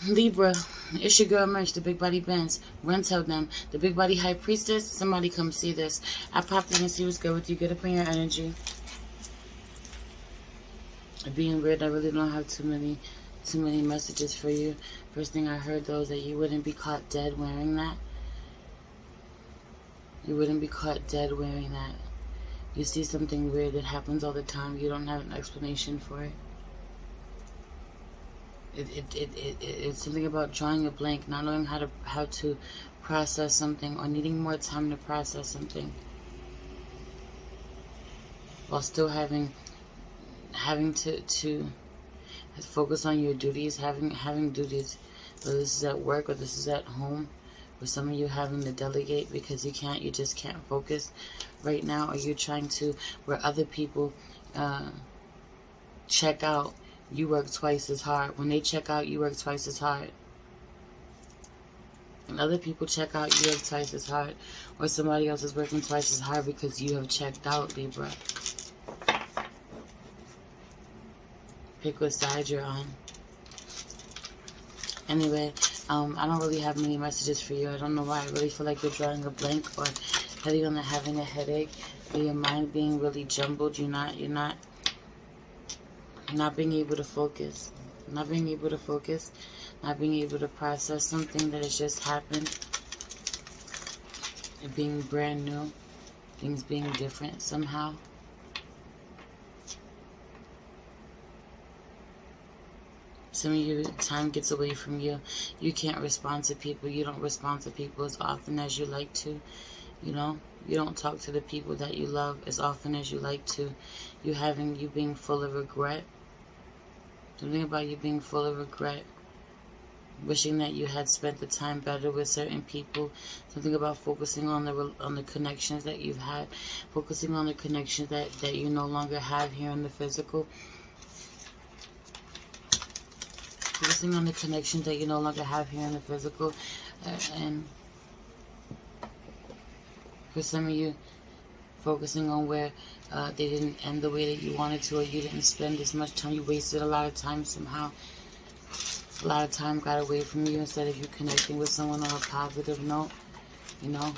Libra, it's your girl Merch, the Big Body Benz. Run tell them. The Big Body High Priestess, somebody come see this. I popped in and see what's good with you. Get up in your energy. Being weird, I really don't have too many messages for you. First thing I heard though is that you wouldn't be caught dead wearing that. You wouldn't be caught dead wearing that. You see something weird that happens all the time. You don't have an explanation for it. It's something about drawing a blank, not knowing how to process something, or needing more time to process something, while still having to focus on your duties, having duties, whether this is at work or this is at home, or some of you having to delegate because you just can't focus right now, or you're trying to, where other people check out, you work twice as hard. When they check out, you work twice as hard. And other people check out, you work twice as hard. Or somebody else is working twice as hard because you have checked out, Libra. Pick what side you're on. Anyway, I don't really have many messages for you. I don't know why. I really feel like you're drawing a blank, or heavy on the having a headache, or your mind being really jumbled. You're not being able to focus. Not being able to focus. Not being able to process something that has just happened. It being brand new. Things being different somehow. Some of you, time gets away from you. You can't respond to people. You don't respond to people as often as you like to. You know, you don't talk to the people that you love as often as you like to. You being full of regret. Something about you being full of regret. Wishing that you had spent the time better with certain people. Something about focusing on the connections that you've had. Focusing on the connections that you no longer have here in the physical. Focusing on the connections that you no longer have here in the physical. And for some of you, focusing on where they didn't end the way that you wanted to, or you didn't spend as much time. You wasted a lot of time somehow. A lot of time got away from you instead of you connecting with someone on a positive note, you know.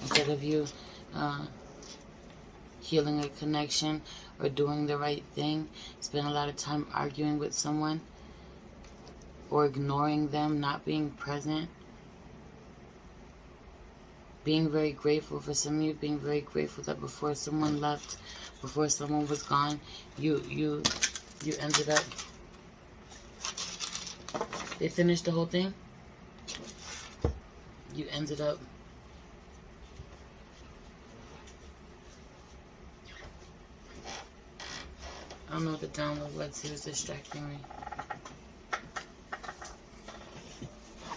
Instead of you healing a connection or doing the right thing. Spend a lot of time arguing with someone, or ignoring them, not being present. Being very grateful, for some of you, being very grateful that before someone left, before someone was gone, you ended up, they finished the whole thing, you ended up I don't know what the download was. He was distracting me.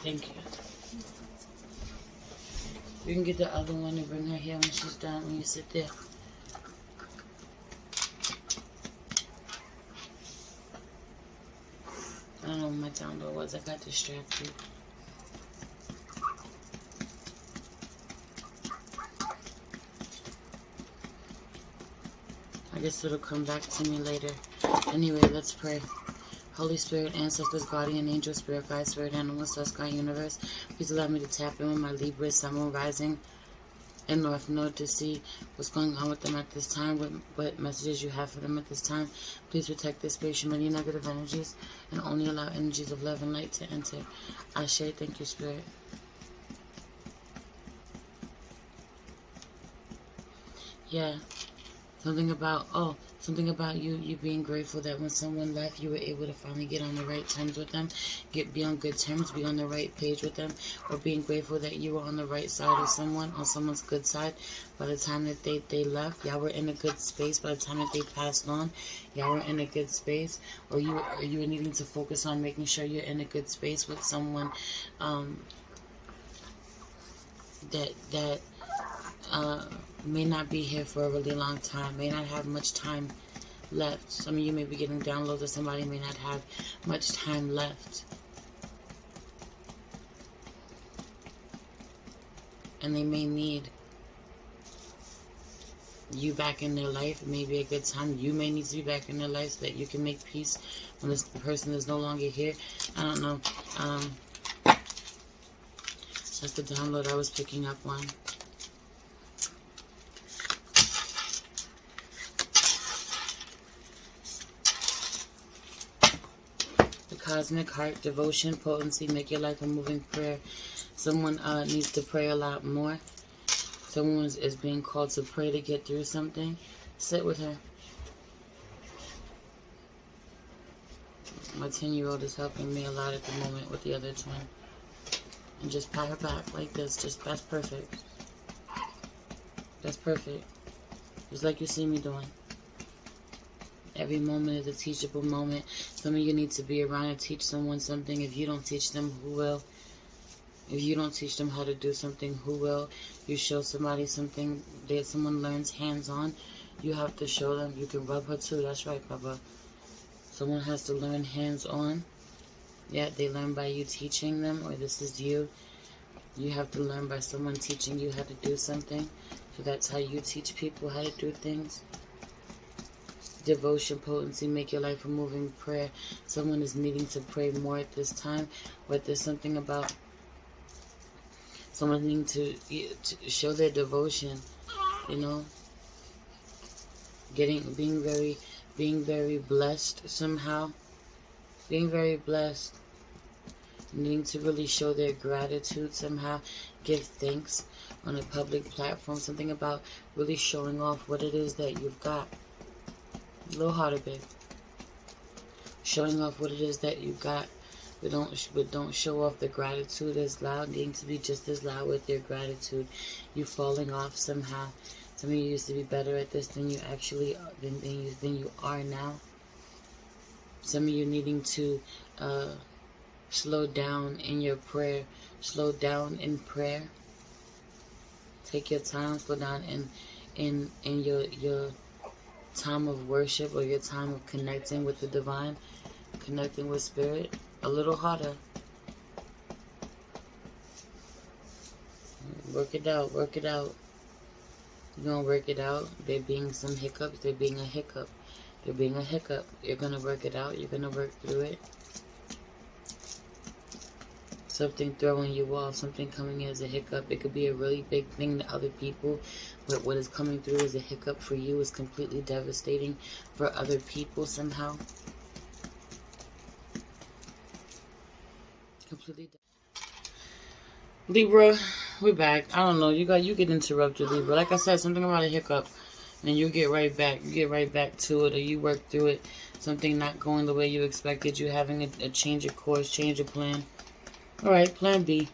Thank you. You can get the other one and bring her here when she's done, when you sit there. I don't know what my download was. I got distracted. I guess it'll come back to me later. Anyway, let's pray. Holy Spirit, ancestors, guardian angel, spirit guide, spirit animal, source, God, universe, please allow me to tap in with my Libra, Sun, Moon, rising, and North Node to see what's going on with them at this time, what messages you have for them at this time. Please protect this space from any negative energies, and only allow energies of love and light to enter. Ashe, thank you, Spirit. Yeah. Something about you being grateful that when someone left, you were able to finally get on the right terms with them, be on good terms, be on the right page with them, or being grateful that you were on the right side of someone, on someone's good side. By the time that they left, y'all were in a good space. By the time that they passed on, y'all were in a good space, or you were needing to focus on making sure you're in a good space with someone that may not be here for a really long time, may not have much time left. Some of you may be getting downloads, or somebody may not have much time left. And they may need you back in their life. It may be a good time. You may need to be back in their life so that you can make peace when this person is no longer here. I don't know. That's the download I was picking up on. The Cosmic Heart, devotion, potency, make your life a moving prayer. Someone needs to pray a lot more. Someone is being called to pray to get through something. Sit with her. My 10-year-old is helping me a lot at the moment with the other twin. And just pat her back like this. Just, that's perfect. That's perfect. Just like you see me doing. Every moment is a teachable moment. Some of you need to be around and teach someone something. If you don't teach them, who will? If you don't teach them how to do something, who will? You show somebody something that someone learns hands-on, you have to show them. You can rub her too. That's right, Papa. Someone has to learn hands-on. Yeah, they learn by you teaching them, or this is you. You have to learn by someone teaching you how to do something. So that's how you teach people how to do things. Devotion, potency, make your life a moving prayer. Someone is needing to pray more at this time, but there's something about someone needing to show their devotion, you know, being very blessed somehow, being very blessed, needing to really show their gratitude somehow, give thanks on a public platform, something about really showing off what it is that you've got. A little harder, babe. Showing off what it is that you got. But don't show off the gratitude as loud. Needing to be just as loud with your gratitude. You falling off somehow. Some of you used to be better at this than you actually than you are now. Some of you needing to slow down in your prayer. Slow down in prayer. Take your time. Slow down in your time of worship, or your time of connecting with the divine, connecting with spirit. A little harder. Work it out, work it out. You're gonna work it out. There being some hiccups, there being a hiccup. There being a hiccup. You're gonna work it out, you're gonna work through it. Something throwing you off, something coming in as a hiccup. It could be a really big thing to other people, but what is coming through as a hiccup for you is completely devastating for other people somehow. Completely. Libra, we're back. I don't know. You get interrupted, Libra. Like I said, something about a hiccup, and you get right back. You get right back to it, or you work through it. Something not going the way you expected. You having a change of course, change of plan. All right, plan B.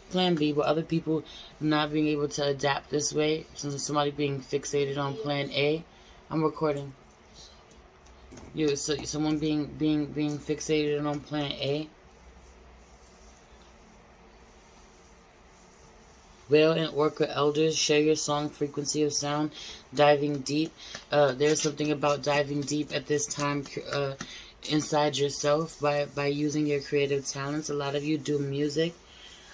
Plan B, but other people not being able to adapt this way. Since somebody being fixated on plan A. I'm recording. Someone being fixated on plan A. Whale and Orca elders, share your song, frequency of sound, diving deep. There's something about diving deep at this time inside yourself by using your creative talents. A lot of you do music.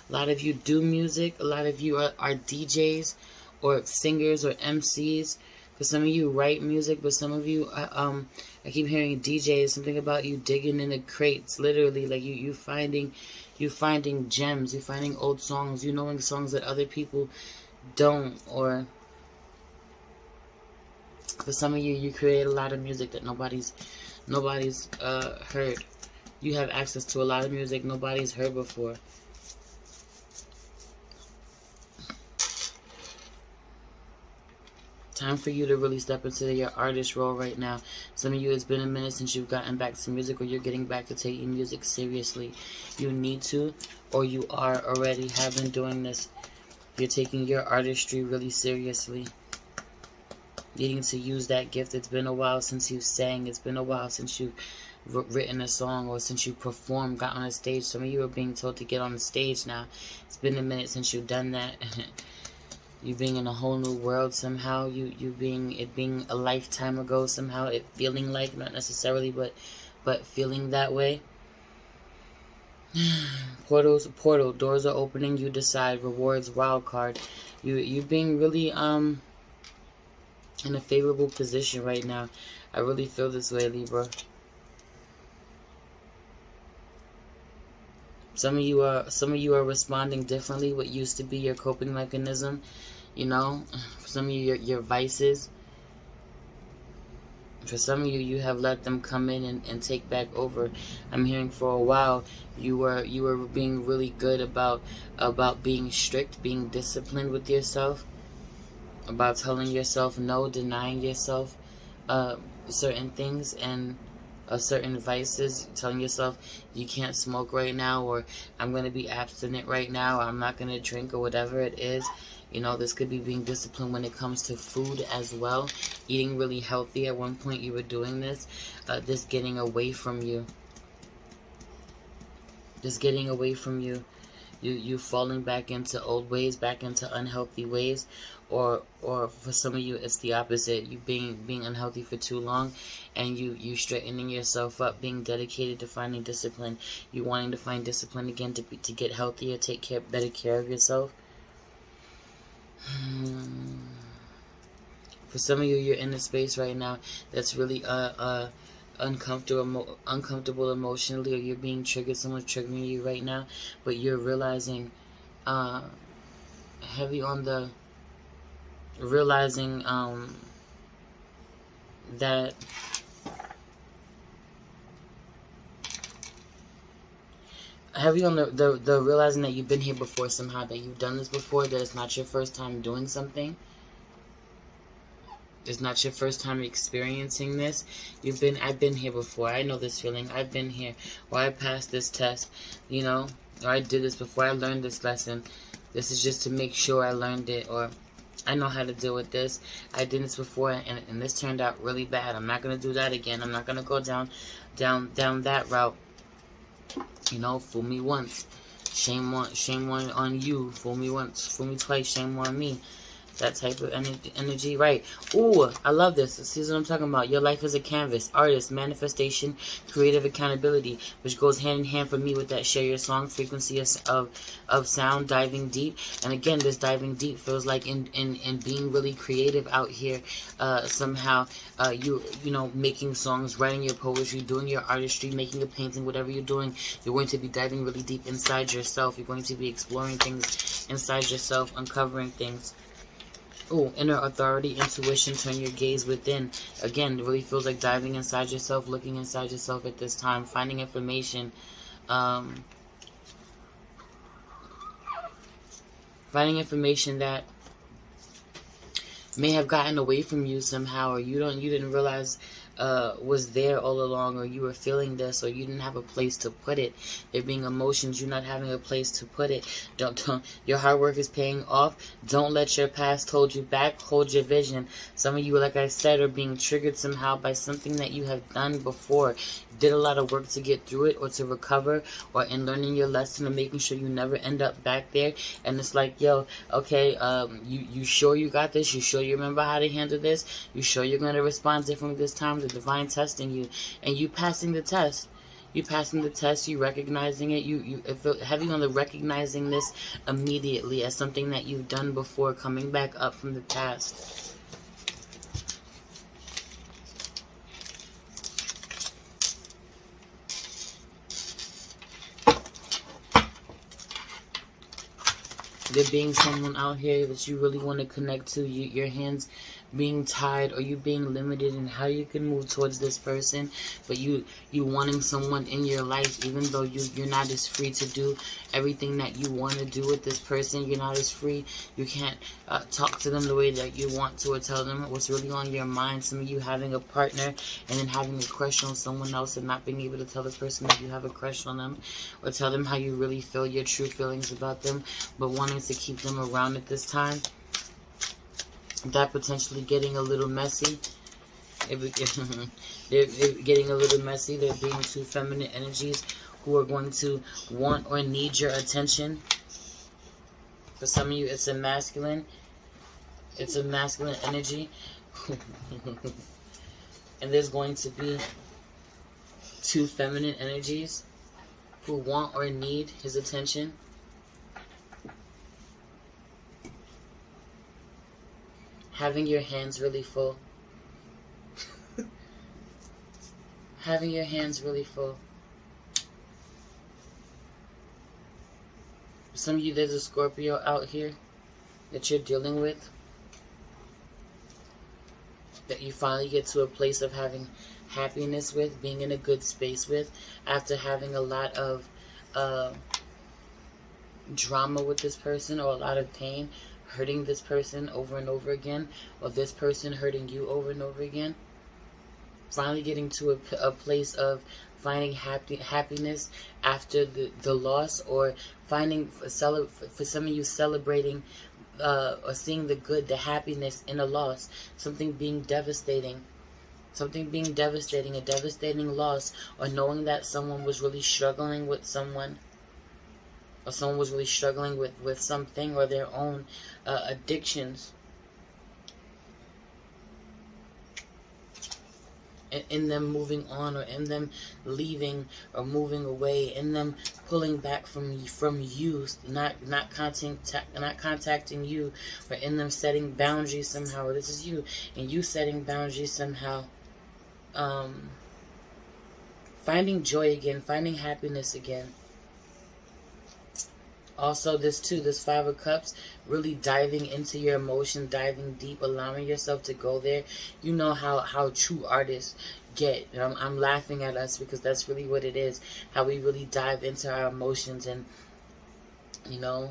A lot of you do music. A lot of you are DJs or singers or MCs. For some of you write music, but some of you, I keep hearing DJs. Something about you digging in the crates, literally, like you finding gems, you finding old songs, you knowing songs that other people don't. Or for some of you, you create a lot of music that nobody's heard. You have access to a lot of music nobody's heard before. Time for you to really step into your artist role right now. Some of you, it's been a minute since you've gotten back to music, or you're getting back to taking music seriously. You need to, or you are already, have been doing this. You're taking your artistry really seriously. Needing to use that gift. It's been a while since you sang. It's been a while since you've written a song, or since you performed, got on a stage. Some of you are being told to get on the stage now. It's been a minute since you've done that. You being in a whole new world somehow. It being a lifetime ago somehow. It feeling like, not necessarily, but feeling that way. Portal. Doors are opening. You decide. Rewards. Wild card. You being really in a favorable position right now. I really feel this way, Libra. Some of you are responding differently. What used to be your coping mechanism, you know, for some of you, your vices. For some of you, you have let them come in and take back over. I'm hearing for a while you were being really good about being strict, being disciplined with yourself, about telling yourself no, denying yourself certain things and certain vices, telling yourself you can't smoke right now, or I'm going to be abstinent right now, or I'm not going to drink, or whatever it is. You know, this could be being disciplined when it comes to food as well. Eating really healthy. At one point you were doing this. This getting away from you. This getting away from you. You falling back into old ways, back into unhealthy ways, or for some of you it's the opposite. You being unhealthy for too long, and you straightening yourself up, being dedicated to finding discipline. You wanting to find discipline again to get healthier, take better care of yourself. For some of you, you're in a space right now that's really uncomfortable emotionally, or you're being triggered. Someone's triggering you right now, but you're realizing heavy on the realizing that heavy on the realizing that you've been here before somehow, that you've done this before, that it's not your first time doing something. It's not your first time experiencing this. I've been here before. I know this feeling. I've been here. Or I passed this test, you know. Or I did this before. I learned this lesson. This is just to make sure I learned it. Or I know how to deal with this. I did this before, and this turned out really bad. I'm not going to do that again. I'm not going to go down that route. You know, fool me once. Shame on you. Fool me once. Fool me twice. Shame on me. That type of energy, right? Ooh, I love this. This is what I'm talking about. Your life is a canvas. Artist, manifestation, creative accountability, which goes hand in hand for me with that share your song frequency of sound, diving deep. And again, this diving deep feels like in being really creative out here. Somehow, you know, making songs, writing your poetry, doing your artistry, making a painting, whatever you're doing, you're going to be diving really deep inside yourself. You're going to be exploring things inside yourself, uncovering things. Oh, inner authority, intuition, turn your gaze within. Again, it really feels like diving inside yourself, looking inside yourself at this time, finding information. Finding information that may have gotten away from you somehow, or you didn't realize was there all along, or you were feeling this, or you didn't have a place to put it. There being emotions, you're not having a place to put it. Don't your hard work is paying off. Don't let your past hold you back. Hold your vision. Some of you, like I said, are being triggered somehow by something that you have done before. You did a lot of work to get through it, or to recover, or in learning your lesson, and making sure you never end up back there. And it's like, yo, okay, you sure you got this? You sure you remember how to handle this? You sure you're going to respond differently this time? The divine testing you, and you passing the test. You passing the test, you recognizing it, you feel heavy on the recognizing this immediately as something that you've done before, coming back up from the past. There being someone out here that you really want to connect to, your hands being tied, or you being limited in how you can move towards this person, but you wanting someone in your life, even though you're not as free to do everything that you want to do with this person. You're not as free. You can't talk to them the way that you want to, or tell them what's really on your mind. Some of you having a partner and then having a crush on someone else, and not being able to tell the person that you have a crush on them, or tell them how you really feel, your true feelings about them, but wanting to keep them around at this time. That potentially getting a little messy. They're getting a little messy. They're being two feminine energies who are going to want or need your attention. For some of you, it's a masculine. It's a masculine energy. And there's going to be two feminine energies who want or need his attention. Having your hands really full. Having your hands really full. Some of you, there's a Scorpio out here that you're dealing with, that you finally get to a place of having happiness with, being in a good space with, after having a lot of drama with this person, or a lot of pain, hurting this person over and over again, or this person hurting you over and over again. Finally getting to a place of finding happiness after the loss, or finding, for some of you, celebrating or seeing the good, the happiness in a loss. Something being devastating. Something being devastating, a devastating loss, or knowing that someone was really struggling with someone, or someone was really struggling with something, or their own addictions. In them moving on, or in them leaving or moving away, in them pulling back from you, not contacting you, or in them setting boundaries somehow. This is you, and you setting boundaries somehow. Finding joy again, finding happiness again. Also, this too, this Five of Cups, really diving into your emotion, diving deep, allowing yourself to go there. You know how true artists get. I'm laughing at us because that's really what it is. How we really dive into our emotions, and, you know,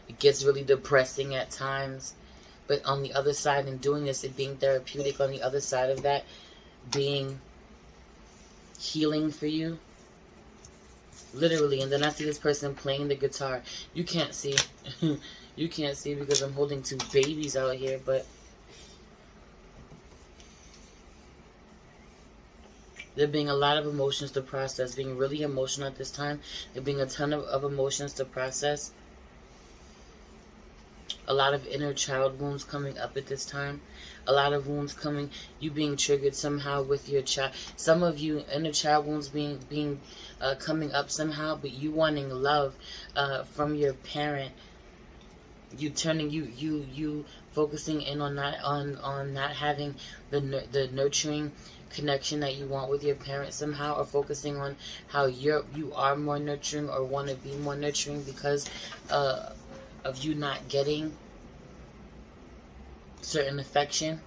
it gets really depressing at times. But on the other side, in doing this, it being therapeutic, on the other side of that, being healing for you. Literally. And then I see this person playing the guitar. You can't see. You can't see because I'm holding two babies out here, but there being a lot of emotions to process. Being really emotional at this time. There being a ton of emotions to process. A lot of inner child wounds coming up at this time. A lot of wounds coming, you being triggered somehow with your child. Some of you, inner child wounds being coming up somehow, but you wanting love from your parent. You turning, you focusing in on not having the nurturing connection that you want with your parents somehow, or focusing on how you are more nurturing, or want to be more nurturing because of you not getting certain affection.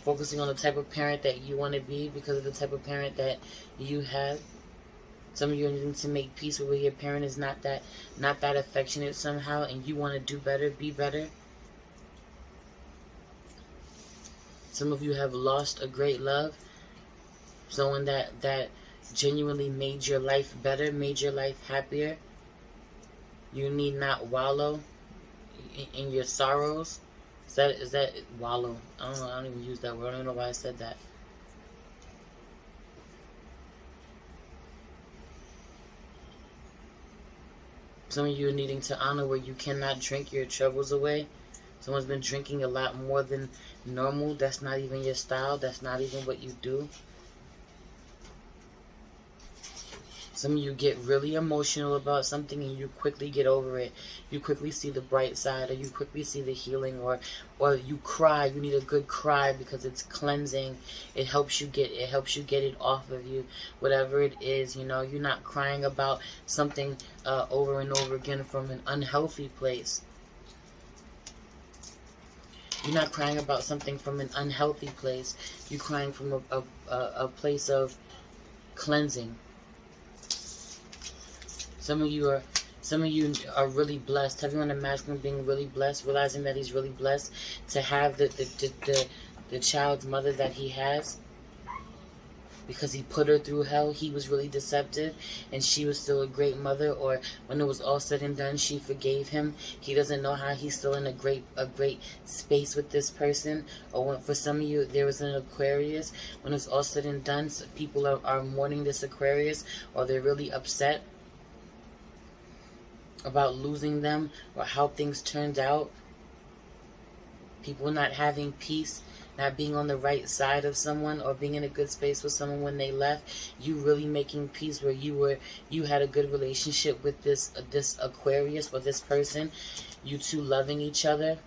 Focusing on the type of parent that you want to be because of the type of parent that you have. Some of you need to make peace with where your parent is not that affectionate somehow, and you want to do better, be better. Some of you have lost a great love. Someone that genuinely made your life better, made your life happier. You need not wallow in your sorrows. Is that wallow? I don't know. I don't even use that word. I don't even know why I said that. Some of you are needing to honor where you cannot drink your troubles away. Someone's been drinking a lot more than normal. That's not even your style. That's not even what you do. Some of you get really emotional about something and you quickly get over it. You quickly see the bright side, or you quickly see the healing, or you cry. You need a good cry because it's cleansing. It helps you get it off of you. Whatever it is, you know, you're not crying about something over and over again from an unhealthy place. You're not crying about something from an unhealthy place. You're crying from a place of cleansing. Some of you are really blessed. Everyone in masculine being really blessed, realizing that he's really blessed to have the child's mother that he has. Because he put her through hell, he was really deceptive, and she was still a great mother. Or when it was all said and done, she forgave him. He doesn't know how he's still in a great space with this person. Or when, for some of you, there was an Aquarius. When it's all said and done, people are mourning this Aquarius, or they're really upset about losing them, or how things turned out. People not having peace, not being on the right side of someone, or being in a good space with someone when they left. You really making peace where you had a good relationship with this Aquarius, or this person. You two loving each other.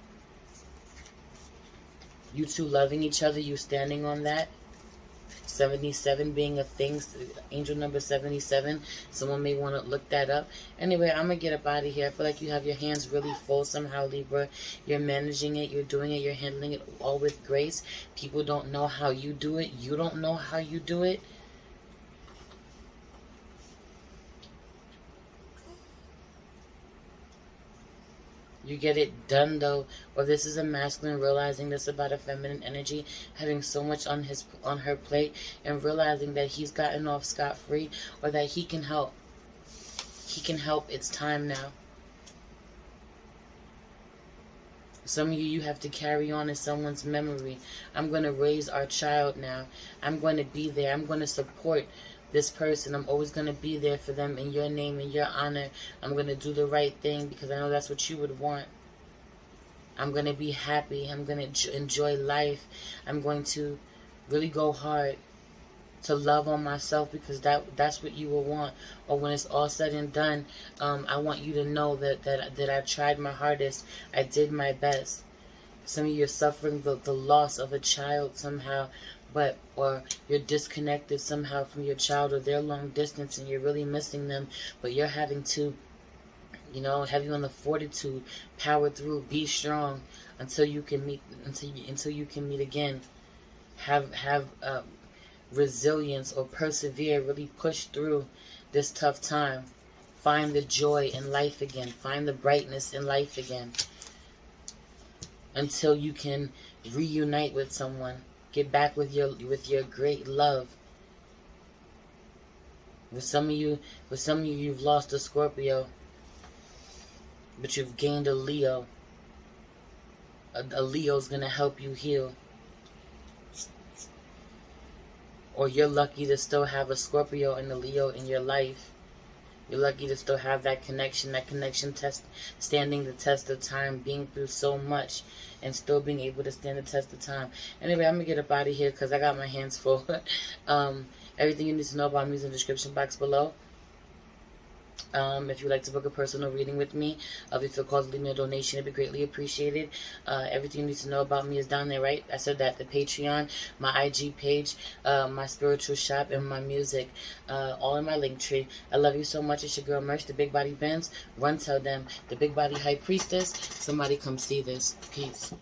You two loving each other, you standing on that. 77 being a thing, angel number 77. Someone may want to look that up. Anyway, I'm going to get up out of here. I feel like you have your hands really full somehow, Libra. You're managing it, you're doing it, you're handling it all with grace. People don't know how you do it. You don't know how you do it. You get it done, though. Or this is a masculine realizing this about a feminine energy, having so much on her plate, and realizing that he's gotten off scot-free, or that he can help. He can help. It's time now. Some of you have to carry on in someone's memory. I'm going to raise our child now. I'm going to be there. I'm going to support this person. I'm always going to be there for them in your name, in your honor. I'm going to do the right thing because I know that's what you would want. I'm going to be happy. I'm going to enjoy life. I'm going to really go hard to love on myself because that's what you will want. Or when it's all said and done, I want you to know that I tried my hardest. I did my best. Some of you are suffering the loss of a child somehow, or you're disconnected somehow from your child, or they're long distance and you're really missing them, but you're having to, have you on the fortitude, power through, be strong until you can meet, until you can meet again. Have resilience, or persevere, really push through this tough time. Find the joy in life again. Find the brightness in life again. Until you can reunite with someone. Get back with your great love. With some of you, you've lost a Scorpio, but you've gained a Leo. A Leo's gonna help you heal. Or you're lucky to still have a Scorpio and a Leo in your life. You're lucky to still have that connection standing the test of time, being through so much and still being able to stand the test of time. Anyway, I'm going to get up out of here because I got my hands full. Everything you need to know about me is in the description box below. If you'd like to book a personal reading with me, if you feel called to leave me a donation, it'd be greatly appreciated. Everything you need to know about me is down there, right? I said that. The Patreon, my IG page, my spiritual shop, and my music, all in my link tree. I love you so much. It's your girl Merch, the Big Body Benz. Run, tell them, the Big Body High Priestess. Somebody come see this. Peace.